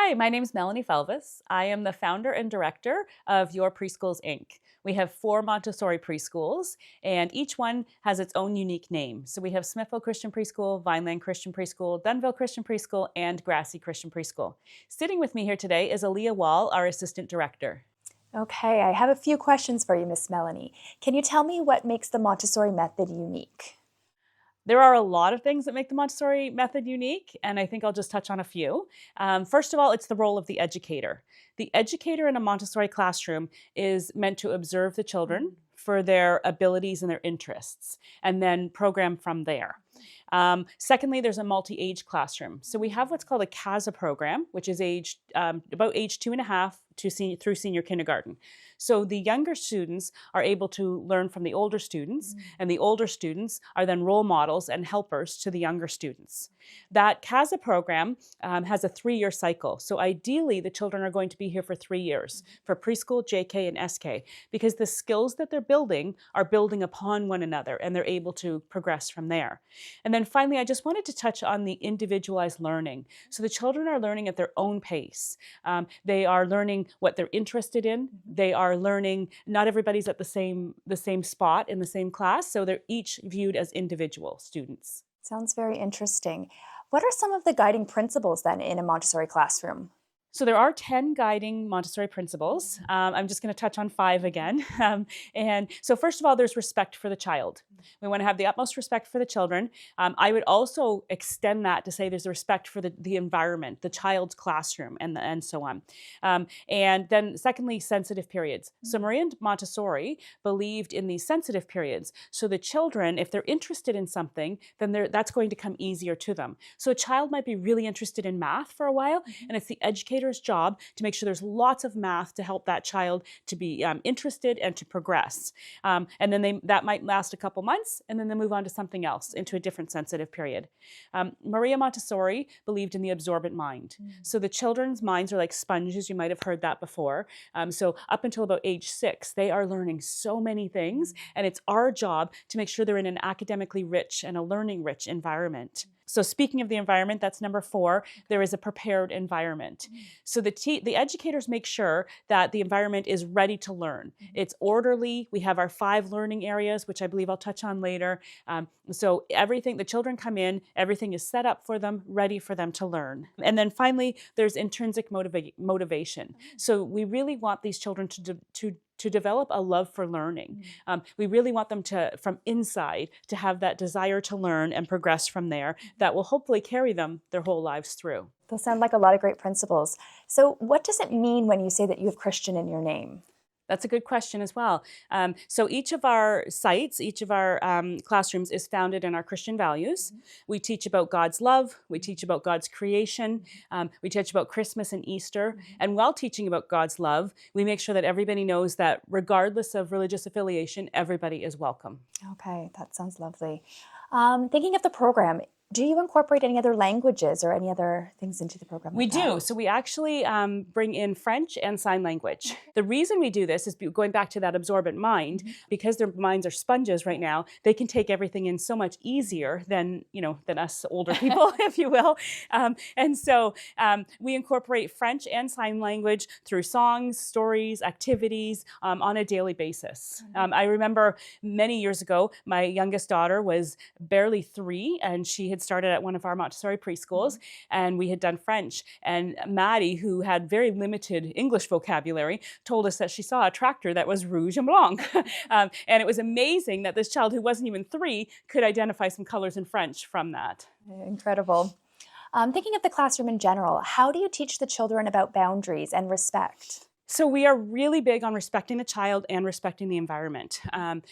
Hi, my name is Melanie Felvus. I am the founder and director of Your Preschools, Inc. We have 4 Montessori preschools, and each one has its own unique name. So we have Smithville Christian Preschool, Vineland Christian Preschool, Dunville Christian Preschool, and Grassy Christian Preschool. Sitting with me here today is Alia Wall, our assistant director. Okay, I have a few questions for you, Miss Melanie. Can you tell me what makes the Montessori method unique? There are a lot of things that make the Montessori method unique, and I think I'll just touch on a few. First of all, it's the role of the educator. The educator in a Montessori classroom is meant to observe the children for their abilities and their interests, and then program from there. Secondly, there's a multi-age classroom. So we have what's called a CASA program, which is about age 2.5 through senior kindergarten. So the younger students are able to learn from the older students, and the older students are then role models and helpers to the younger students. That CASA program has a 3-year cycle. So ideally, the children are going to be here for 3 years, for preschool, JK, and SK, because the skills that they're building are building upon one another, and they're able to progress from there. And then finally, I just wanted to touch on the individualized learning. So the children are learning at their own pace. They are learning what they're interested in. They are learning, not everybody's at the same spot in the same class, so they're each viewed as individual students. Sounds very interesting. What are some of the guiding principles then in a Montessori classroom? So there are 10 guiding Montessori principles. I'm just going to touch on 5 again. And so first of all, there's respect for the child. We want to have the utmost respect for the children. I would also extend that to say there's respect for the environment, the child's classroom, and so on. And then secondly, sensitive periods. So Maria Montessori believed in these sensitive periods. So the children, if they're interested in something, then that's going to come easier to them. So a child might be really interested in math for a while, and it's the educator's job to make sure there's lots of math to help that child to be interested and to progress. And then that might last a couple months, and then they move on to something else, into a different sensitive period. Maria Montessori believed in the absorbent mind. So the children's minds are like sponges. You might have heard that before. So up until about age 6, they are learning so many things, and it's our job to make sure they're in an academically rich and a learning rich environment. So speaking of the environment, that's number 4, there is a prepared environment. So the educators make sure that the environment is ready to learn. It's orderly. We have our 5 learning areas, which I believe I'll touch on later. So everything, the children come in, everything is set up for them, ready for them to learn. And then finally, there's intrinsic motivation. So we really want these children to develop a love for learning. We really want them from inside, to have that desire to learn and progress from there that will hopefully carry them their whole lives through. Those sound like a lot of great principles. So what does it mean when you say that you have Christian in your name? That's a good question as well. So each of our sites, each of our classrooms is founded in our Christian values. We teach about God's love. We teach about God's creation. We teach about Christmas and Easter. And while teaching about God's love, we make sure that everybody knows that regardless of religious affiliation, everybody is welcome. Okay, that sounds lovely. Thinking of the program, do you incorporate any other languages or any other things into the program? We do. So we actually bring in French and sign language. The reason we do this is going back to that absorbent mind, because their minds are sponges right now, they can take everything in so much easier than us older people, if you will. And so we incorporate French and sign language through songs, stories, activities on a daily basis. I remember many years ago, my youngest daughter was barely 3, and she had started at one of our Montessori preschools, and we had done French. And Maddie, who had very limited English vocabulary, told us that she saw a tractor that was rouge and blanc. And it was amazing that this child, who wasn't even 3, could identify some colors in French from that. Incredible. Thinking of the classroom in general, how do you teach the children about boundaries and respect? So we are really big on respecting the child and respecting the environment.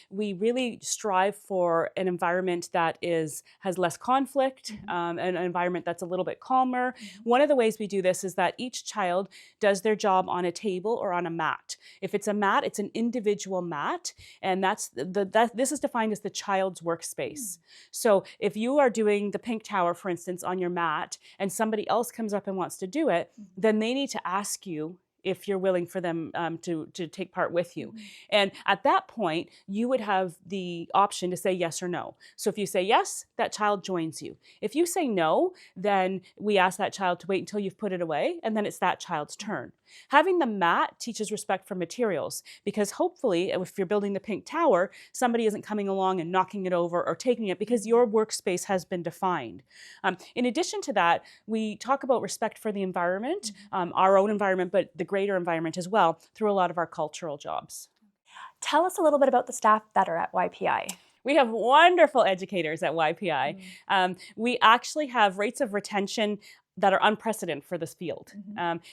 We really strive for an environment that has less conflict, an environment that's a little bit calmer. One of the ways we do this is that each child does their job on a table or on a mat. If it's a mat, it's an individual mat, and this is defined as the child's workspace. So if you are doing the pink tower, for instance, on your mat, and somebody else comes up and wants to do it, then they need to ask you if you're willing for them to take part with you. And at that point, you would have the option to say yes or no. So if you say yes, that child joins you. If you say no, then we ask that child to wait until you've put it away, and then it's that child's turn. Having the mat teaches respect for materials, because hopefully, if you're building the pink tower, somebody isn't coming along and knocking it over or taking it because your workspace has been defined. In addition to that, we talk about respect for the environment, our own environment, but the greater environment as well, through a lot of our cultural jobs. Tell us a little bit about the staff that are at YPI. We have wonderful educators at YPI. We actually have rates of retention that are unprecedented for this field.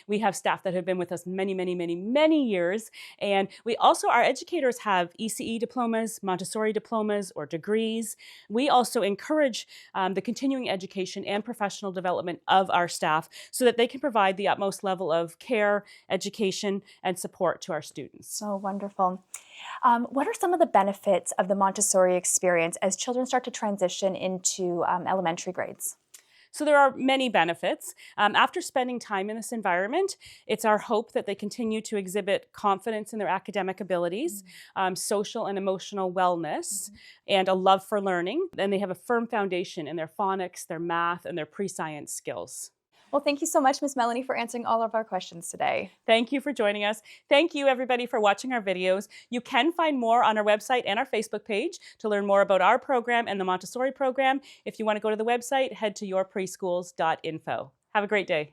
We have staff that have been with us many years. And we also, our educators have ECE diplomas, Montessori diplomas, or degrees. We also encourage the continuing education and professional development of our staff so that they can provide the utmost level of care, education, and support to our students. So wonderful. What are some of the benefits of the Montessori experience as children start to transition into elementary grades? So there are many benefits. After spending time in this environment, it's our hope that they continue to exhibit confidence in their academic abilities, social and emotional wellness, and a love for learning. And they have a firm foundation in their phonics, their math, and their pre-science skills. Well, thank you so much, Ms. Melanie, for answering all of our questions today. Thank you for joining us. Thank you, everybody, for watching our videos. You can find more on our website and our Facebook page to learn more about our program and the Montessori program. If you want to go to the website, head to yourpreschools.info. Have a great day.